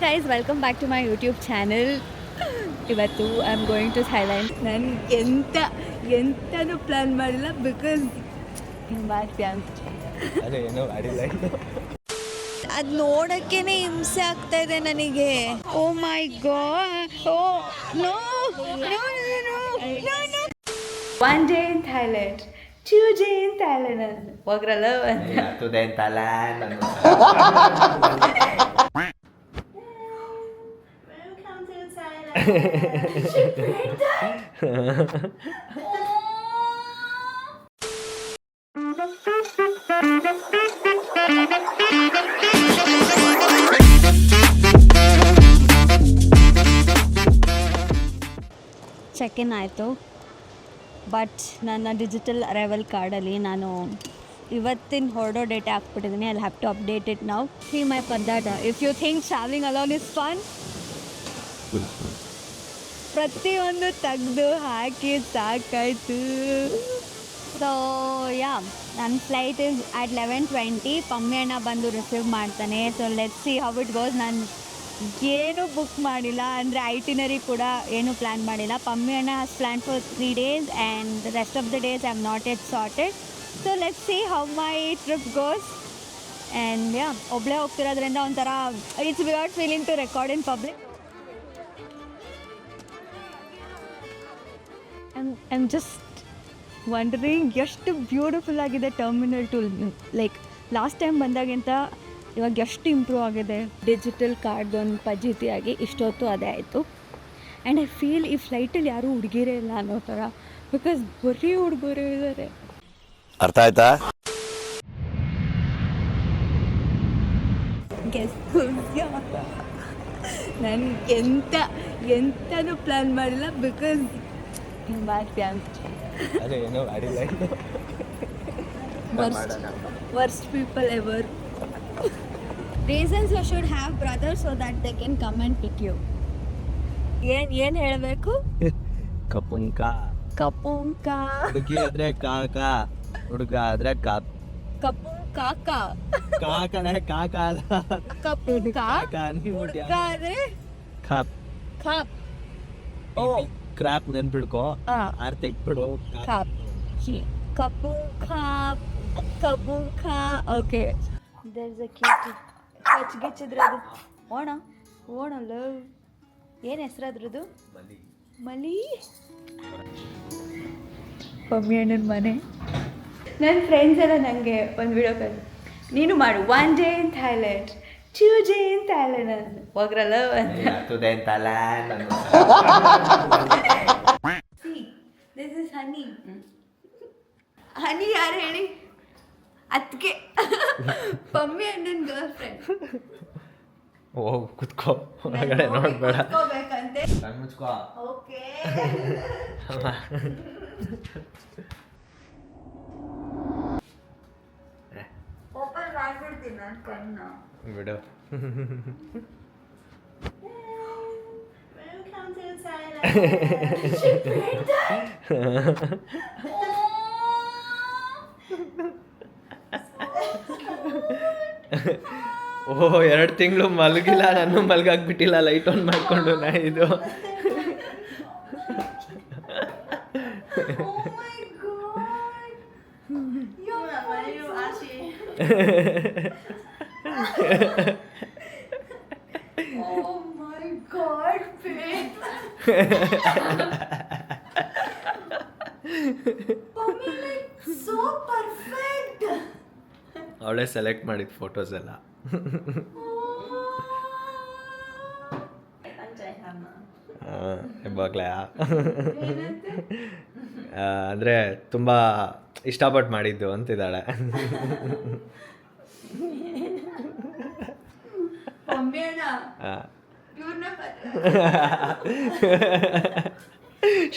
Guys welcome back to my YouTube channel. ಇವತ್ತು I am going to Thailand. ನಾನು ಎಂತನೂ plan ಮಾಡಿಲ್ಲ because ಅದು ನೋಡೋಕ್ಕೇನೆ ಹಿಂಸೆ ಆಗ್ತಾ ಇದೆ ನನಗೆ. Oh my god, oh no no no no no. 1 day in Thailand, 2 day in Thailand. ಹೋಗ್ರಲ್ಲ To the Thailand. Welcome to Thailand. Check in ಆಯಿತು. ಬಟ್ ನನ್ನ ಡಿಜಿಟಲ್ ಅರೈವಲ್ ಕಾರ್ಡಲ್ಲಿ ನಾನು ಇವತ್ತಿನ ಹೊರಡೋ ಡೇಟ್ ಹಾಕ್ಬಿಟ್ಟಿದ್ದೀನಿ. I have to update it now. See my ಪದ್ದಾಟ. If you think travelling alone is fun, ಪ್ರತಿಯೊಂದು ತೆಗೆದು ಹಾಕಿ ಸಾಕಾಯ್ತು. ಸೊ ಯಾ, ನನ್ನ ಫ್ಲೈಟ್ ಇಸ್ ಅಟ್ 11:20. ಪಮ್ಮಿ ಅಣ್ಣ ಬಂದು ರಿಸೀವ್ ಮಾಡ್ತಾನೆ. So let's see how it goes. ನಾನು ಏನೂ ಬುಕ್ ಮಾಡಿಲ್ಲ, ಅಂದರೆ ಐಟಿನರಿ ಕೂಡ ಏನೂ ಪ್ಲ್ಯಾನ್ ಮಾಡಿಲ್ಲ. ಪಮ್ಮಿ ಅಣ್ಣ has plan for 3 days and the rest of the days I am not at sorted. So let's see how my trip goes. And yeah, ಒಬ್ಬಳೇ ಹೋಗ್ತಿರೋದ್ರಿಂದ ಒಂಥರ it's weird feeling to record in public. I am just wondering ಎಷ್ಟು beautiful ಆಗಿದೆ terminal 2. Like last time ಬಂದಾಗಿಂತ ಇವಾಗ ಎಷ್ಟು improve ಆಗಿದೆ. Digital ಕಾರ್ಡ್ದೊಂದು ಪದ್ಧತಿಯಾಗಿ ಇಷ್ಟೊತ್ತು ಅದೇ ಆಯಿತು. ಆ್ಯಂಡ್ ಐ ಫೀಲ್ ಈ ಫ್ಲೈಟಲ್ಲಿ ಯಾರೂ ಹುಡುಗಿರೇ ಇಲ್ಲ ಅನ್ನೋ ಥರ, ಬಿಕಾಸ್ ಬರೀ ಹುಡುಗರು ಇದ್ದಾರೆ. ಅರ್ಥ ಆಯ್ತಾ? ನಾನು ಎಂತನೂ ಪ್ಲ್ಯಾನ್ ಮಾಡಿಲ್ಲ because worst people ever. Reasons you should have brothers so that they can come and pick you. ಏನ್ ಹೇಳಬೇಕು? ಕಪುಂಕ ಹುಡುಗಿ ಆದ್ರೆ ಕಾಕ, ಹುಡುಗ ಆದ್ರೆ ಕಾಪ್. ಕಾಕ ಕಾಕನೇ ಕಾಕ ಅಲ್ಲ. ಕಪುಂಕ ಆದ್ರೆ ಕಾಪ್. ಓ ಕ್ರಾಪ್ ನೆನ್ಬಿಡ್ಕೋ. ಆರ್ ತೆಗ್ಬಿಡು. ಕಪುಂಕ. ಓಕೆ, ದೇರ್ಸ್ ಅ ಕ್ಯೂಟ್ ಕಚ್ಗಿಚ್ಚಿದ್ರದು. ಓಣಲ್ಲ, ಏನು ಹೆಸ್ರಾದ್ರದ್ದು? ಮಲಿ. ಪಮ್ಮಿ ಅಣ್ಣನ ಮನೆ. ನನ್ನ ಫ್ರೆಂಡ್ಸ್ ಎಲ್ಲ ನನಗೆ ಒಂದು ವಿಡಿಯೋ ಕಲ್ ನೀನು ಮಾಡು 1 day in Thailand, 2 day in Thailand ಅಂತ. ಹೋಗ್ರಲ್ಲ To the Thailand. This is honey. Honey ಯಾರು ಹೇಳಿ? ಅದಕ್ಕೆ ಪಮ್ಮಿ ಅಣ್ಣನ ಗರ್ಲ್ ಫ್ರೆಂಡ್. ಹೋಗ್ ಕುತ್ಕೋ, ಹೊರಗಡೆ ನೋಡ್ಬೇಡ. ಕುತ್ಕೋಬೇಕಂತೆ. ಕಣ್ಣ್ ಮುಚ್ಕೋ. ಓಕೆ. ಓಪನ್ ಮಾಡ್ಬಿಡ್ತೀನಿ ನಾನು ಕಣ್ಣು. ಬಿಡು. Welcome to Thailand. ಓ 2 ತಿಂಗಳು ಮಲಗಿಲ್ಲ, ನಾನು ಮಲ್ಗಾಕ್ಬಿಟ್ಟಿಲ್ಲ ಲೈಟ್ ಆನ್ ಮಾಡ್ಕೊಂಡು. ನಾ ಇದು Oh my god. You Ashi. Oh my god, babe. Pummy, like so perfect. ಅವಳೇ ಸೆಲೆಕ್ಟ್ ಮಾಡಿದ ಫೋಟೋಸ್ ಎಲ್ಲ. ಇವಾಗಲೇ ಅಂದರೆ ತುಂಬ ಇಷ್ಟಪಟ್ಟು ಮಾಡಿದ್ದು ಅಂತಿದ್ದಾಳೆ.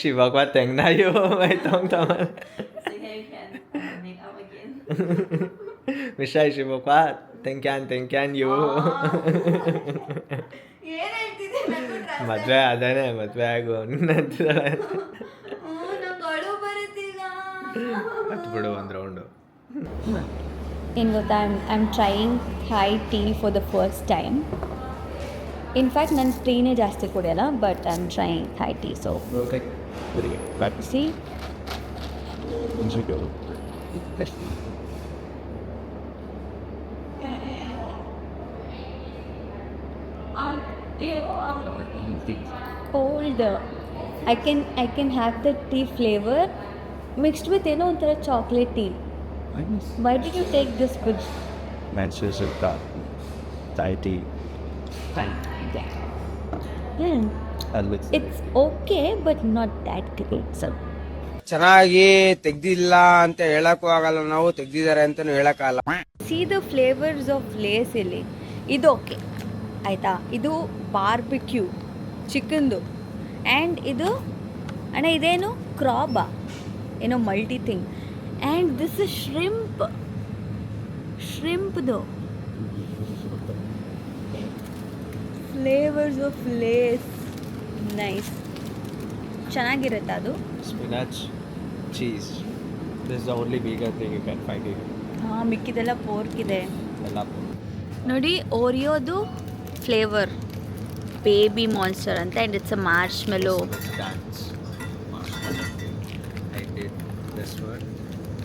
ಶಿವಾಗ ತೆಂಗ್ನಾಯು ಆಯ್ತು ಮಿಶಾಯ್ ಶಿವಪ್ಪ ತೆಂಕ್ಯಾನ್ ಯು. ಮದುವೆ ಅದೇನೆ, ಮದುವೆ ಆಗು ನಿನ್ನಂತಿದ್ದಾಳೆ. ಹತ್ತು ಬಿಡು ಒಂದು ರೌಂಡು. ಏನು ಗೊತ್ತಾ, I am trying Thai tea for the first time. In fact ನಾನು ಟೀನೇ ಜಾಸ್ತಿ ಕುಡಿಯಲ್ಲ, but I am trying Thai tea. So Okay. Very good. Bye. See cold. I can have the tea flavor mixed with ಏನೋ ಒಂಥರ chocolate tea. Why did you take this good? Manchester Thai tea. Yeah. And with It's okay, but not that great. So ಚೆನ್ನಾಗಿ ತೆಗ್ದಿಲ್ಲ ಅಂತ ಹೇಳಕ್ಕೂ ಆಗಲ್ಲ, ನಾವು ತೆಗ್ದಿದ್ದಾರೆ ಅಂತಾನು ಹೇಳಕ್ಕಾಗಲ್ಲ. see the flavors of Lay's ಇಲ್ಲಿ. ಇದು ಓಕೆ ಆಯಿತಾ, ಇದು ಬಾರ್ಬಿಕ್ಯೂ ಚಿಕನ್ದು, ಆ್ಯಂಡ್ ಇದು ಅಣ್ಣ ಇದೇನು ಕ್ರಾಬಾ ಏನೋ multi thing, and this is ಶ್ರಿಂಪ್ದು ಫ್ಲೇವರ್ಸ್ ಆಫ್ ಲೇಸ್. ನೈಸ್, ಚೆನ್ನಾಗಿರುತ್ತೆ ಅದು. Spinach, cheese. This is the only vegan thing you can find here. ಹಾಂ, ಮಿಕ್ಕಿದೆಲ್ಲ ಪೋರ್ಕ್ ಇದೆ ಎಲ್ಲ ನೋಡಿ. ಓರಿಯೋದು ಫ್ಲೇವರ್ ಬೇಬಿ ಮಾನ್ಸ್ಟರ್ ಅಂತ, and it's a marshmallow. dance. I did this one.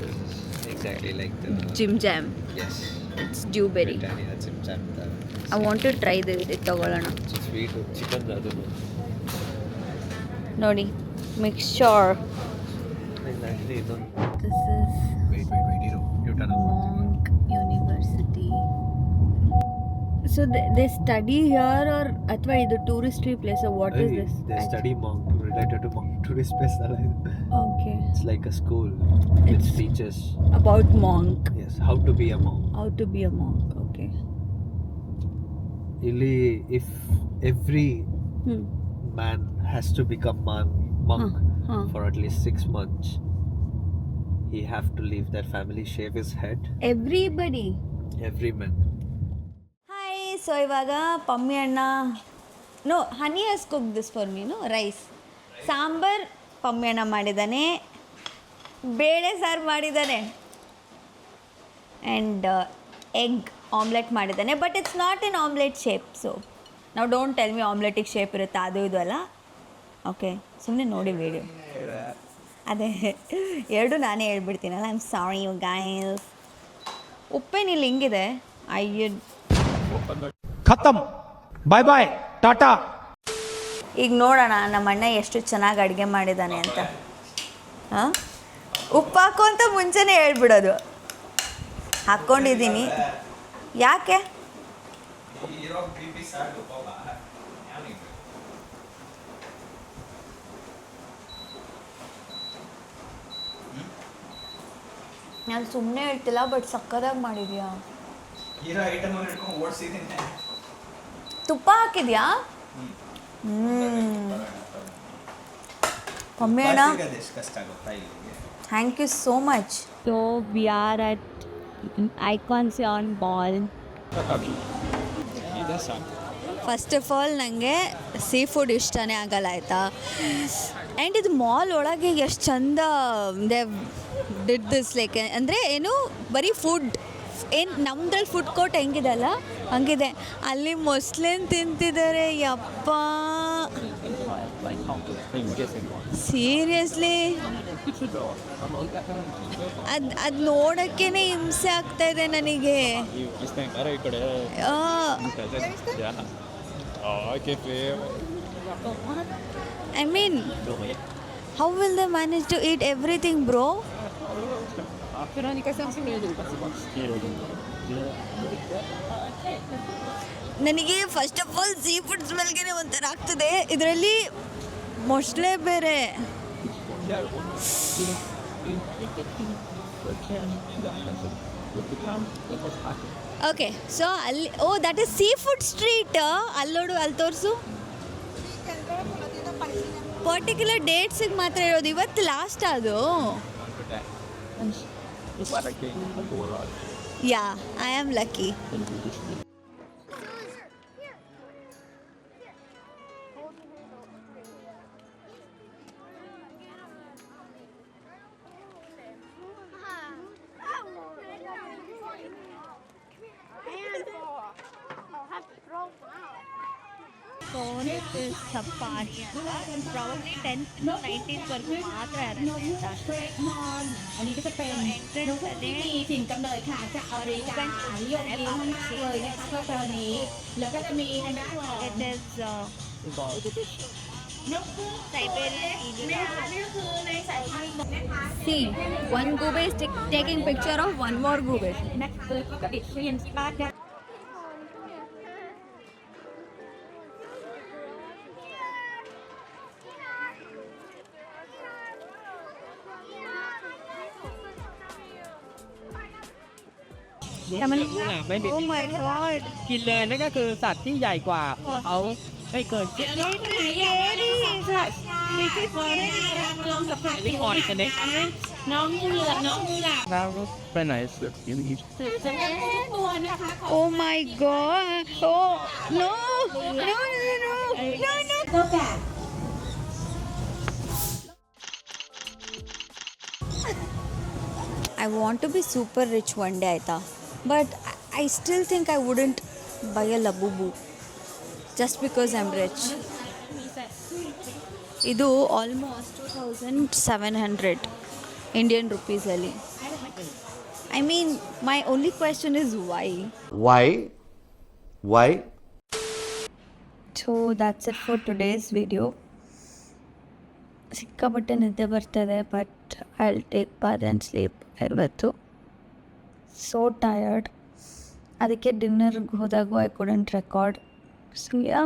This is exactly like the Jim Jam, yes. It's dewberry. Britannia Sim Sam. I want to try this. ಇದು ತಗೊಳ್ಳೋಣ Sweet chicken ಅದು. ನೋಡಿ mixture. Actually ಇದೊಂದು this is wait ಇರು. You turn off. Monk University. So they study here, or ಅಥವಾ ಇದು ಟೂರಿಸ್ಟ್ರಿ place, what is this? They study monk related to monk tourist place. Okay, It's like a school. It teaches about monk, yes how to be a monk. How to be a monk. Okay. Ili if every man has to become monk for at least 6 months, he have to leave their family, shave his head. Everybody. Every man. Hi. So ಇವಾಗ ಪಮ್ಮಿ ಅಣ್ಣ ಹನಿ ಹಸ್ cook this for ಮೀನು rice sambar Pammi ಅಣ್ಣ ಮಾಡಿದ್ದಾನೆ, ಬೇಳೆ ಸಾರು ಮಾಡಿದ್ದಾನೆ, and egg omelette ಮಾಡಿದ್ದಾನೆ. But it's not in omelette shape. So ನಾವು ಡೋಂಟ್ ಟೆಲ್ ಮಿ ಆಮ್ಲೆಟಿಗೆ ಶೇಪ್ ಇರುತ್ತೆ, ಅದು ಇದು ಅಲ್ಲ. ಓಕೆ, ಸುಮ್ಮನೆ ನೋಡಿ ವಿಡಿಯೋ. ಅದೇ ಎರಡು ನಾನೇ ಹೇಳ್ಬಿಡ್ತೀನಲ್ಲ. I am sorry you guys. ಉಪ್ಪೇನಿಲ್ಲ ಹಿಂಗಿದೆ. ಅಯ್ಯೋ, ಖತಮ್, ಬಾಯ್ ಬಾಯ್, ಟಾಟಾ. ಈಗ ನೋಡೋಣ ನಮ್ಮ ಅಣ್ಣ ಎಷ್ಟು ಚೆನ್ನಾಗಿ ಅಡುಗೆ ಮಾಡಿದ್ದಾನೆ ಅಂತ. ಹಾಂ, ಉಪ್ಪು ಹಾಕು ಅಂತ ಮುಂಚೆನೇ ಹೇಳ್ಬಿಡೋದು. ಹಾಕ್ಕೊಂಡಿದ್ದೀನಿ. ಯಾಕೆ? ನಾನು ಸುಮ್ಮನೆ ಹೇಳ್ತಿಲ್ಲ, ಬಟ್ ಸಕ್ಕದಾಗಿ ಮಾಡಿದ್ಯಾ. ತುಪ್ಪ ಹಾಕಿದ್ಯಾ? ಮಮ್ಮಿ ಅಣ್ಣ, thank you so much. So we are at ICONSIAM mall. First of all ನನಗೆ ಸೀ ಫುಡ್ ಇಷ್ಟನೇ ಆಗಲ್ಲ, ಆಯಿತಾ. ಆ್ಯಂಡ್ ಇದು ಮಾಲ್ ಒಳಗೆ ಎಷ್ಟು ಚಂದ ದೇ ಡಿಡ್ ದಿಸ್, ಲೈಕ್ ಅಂದರೆ ಏನು ಬರೀ ಫುಡ್, ಏನು ನಮ್ದ್ರಲ್ಲಿ ಫುಡ್ ಕೋರ್ಟ್ ಹೆಂಗಿದೆ ಅಲ್ಲ ಹಂಗಿದೆ. ಅಲ್ಲಿ ಮೊಸ್ಲೆನ್ ತಿಂತಿದ್ದಾರೆ. ಯಪ್ಪ, ಸೀರಿಯಸ್ಲಿ ಅದು ನೋಡೋಕ್ಕೇ ಹಿಂಸೆ ಆಗ್ತಾಯಿದೆ ನನಗೆ. I mean, how will they manage to eat everything bro? ನನಗೆ first of all sea food ಸ್ಮೆಲ್ಗೆ ಒಂಥರ ಆಗ್ತದೆ. ಇದರಲ್ಲಿ ಮೊಸಳೆ ಬೇರೆ. ಓಕೆ, ಸೊ ಅಲ್ಲಿ that is sea food street. ಅಲ್ಲೋಡು, ಅಲ್ಲಿ ತೋರಿಸು. ಪರ್ಟಿಕ್ಯುಲರ್ ಡೇಟ್ಸಿಗೆ ಮಾತ್ರ ಇರೋದು. ಇವತ್ತು ಲಾಸ್ಟ್ ಅದು. Yeah, I am lucky. So this is safari ಅಂತ ಪ್ರಾಬಬ್ಲಿ 10th to 19th ವರೆಗೂ ಮಾತ್ರ ಇರುತ್ತೆ. อันนี้ก็จะเป็นนกที่มีถิ่นกำเนิดค่ะจากอเมริกานิยมดีมากๆเลยนะคะนกตัวนี้แล้วก็จะมีทางด้านของ It is นกคู่ Siberian นะคะนี่ก็คือในสายพันธุ์นะคะ See, one gobe is taking picture of one more gobe. นะคะแล้วก็ติดเรียนที่บ้านได้ แต่มัน ไม่มี Oh my god. กินเลยนั่นก็คือสัตว์ที่ใหญ่กว่าเขาไม่เกิน ลองสัมผัส ไม่อ่อนกันเด็ก น้องเหลือกน้องเหลือก Now, very nice. You need จะเป็นทุกตัวนะคะของ Oh my god. Oh no. No. ตัวแก่ I want to be super rich one day, Aita. But I still think I wouldn't buy a Labubu just because I'm rich. ಇದು almost 2700 Indian rupees ಅಲ್ಲಿ. I mean, my only question is why? Why? So that's it for today's video. ಸಿಕ್ಕಾಪಟ್ಟೆ ನಿದ್ದೆ ಬರ್ತದೆ but I will take bath and sleep ಇವತ್ತು. So tired. ಅದಕ್ಕೆ ಡಿನ್ನರ್ಗೆ ಹೋದಾಗೂ I couldn't record. So yeah